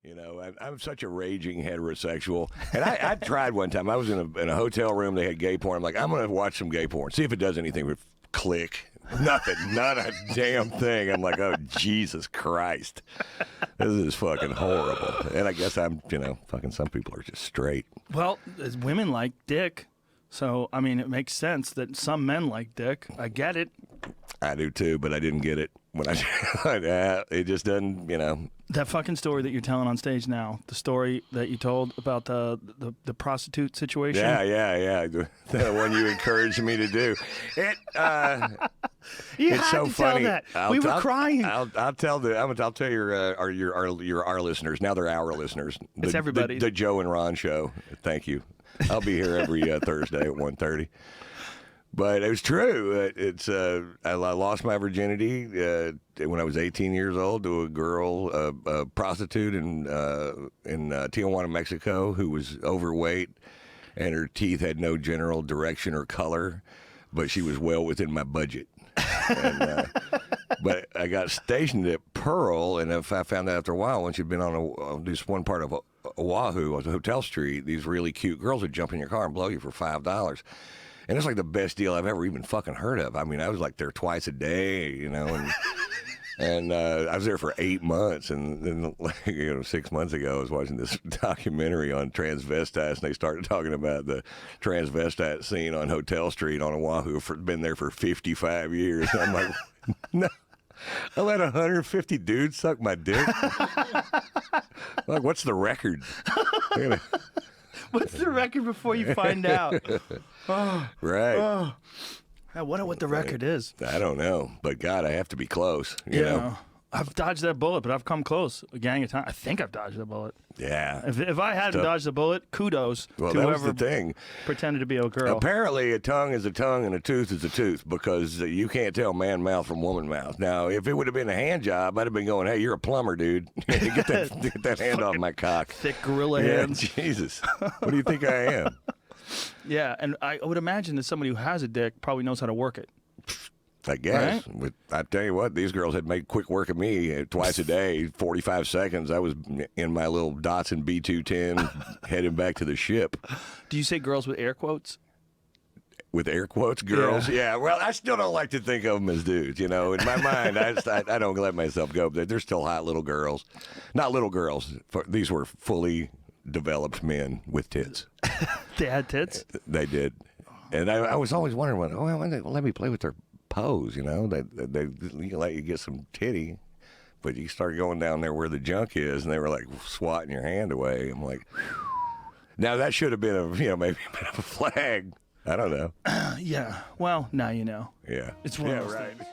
You know, I'm such a raging heterosexual. And I tried one time. I was in a hotel room. They had gay porn. I'm like, I'm going to watch some gay porn. See if it does anything. Click. Nothing. Not a damn thing. I'm like, oh, Jesus Christ. This is fucking horrible. And I guess I'm, fucking some people are just straight. Well, women like dick. So, I mean, it makes sense that some men like dick. I get it. I do too, but I didn't get it when it just doesn't, That fucking story that you're telling on stage now, the story that you told about the prostitute situation. Yeah. The one you encouraged me to do. It's so funny. Tell that. We were crying. I'll tell your listeners. Now they're our listeners. It's everybody. The Joe and Ron show. Thank you. I'll be here every Thursday at 1:30. But it was true. I lost my virginity when I was 18 years old to a girl, a prostitute in Tijuana, Mexico, who was overweight, and her teeth had no general direction or color, but she was well within my budget. And, but I got stationed at Pearl, and if I found out after a while, once you'd been on this one part of Oahu, on Hotel Street, these really cute girls would jump in your car and blow you for $5. And it's like the best deal I've ever even fucking heard of. I mean, I was like there twice a day, and I was there for 8 months. And then, 6 months ago, I was watching this documentary on transvestites, and they started talking about the transvestite scene on Hotel Street on Oahu. Been there for 55 years. And I'm like, no. I let 150 dudes suck my dick. Like, what's the record? What's the record before you find out? Oh, right. Oh. I wonder what the record is. I don't know, but God, I have to be close. You know? I've dodged that bullet, but I've come close a gang of times. I think I've dodged that bullet. Yeah. If I hadn't dodged the bullet, kudos to that whoever was the thing. Pretended to be a girl. Apparently, a tongue is a tongue and a tooth is a tooth, because you can't tell man mouth from woman mouth. Now, if it would have been a hand job, I'd have been going, hey, you're a plumber, dude. get that hand off my cock. Thick gorilla hands. Jesus. What do you think I am? Yeah, and I would imagine that somebody who has a dick probably knows how to work it. I guess. Right? I tell you what, these girls had made quick work of me twice a day, 45 seconds. I was in my little Datsun B210 heading back to the ship. Do you say girls with air quotes? With air quotes, girls? Yeah. Well, I still don't like to think of them as dudes, In my mind, I don't let myself go. They're still hot little girls. Not little girls. These were fully developed men with tits. They had tits? They did. And I was always wondering, let me play with their pose, They let you get some titty, but you start going down there where the junk is, and they were like swatting your hand away. I'm like, now that should have been maybe a bit of a flag. I don't know. Yeah. Well, now you know. Yeah. It's one of those right. things.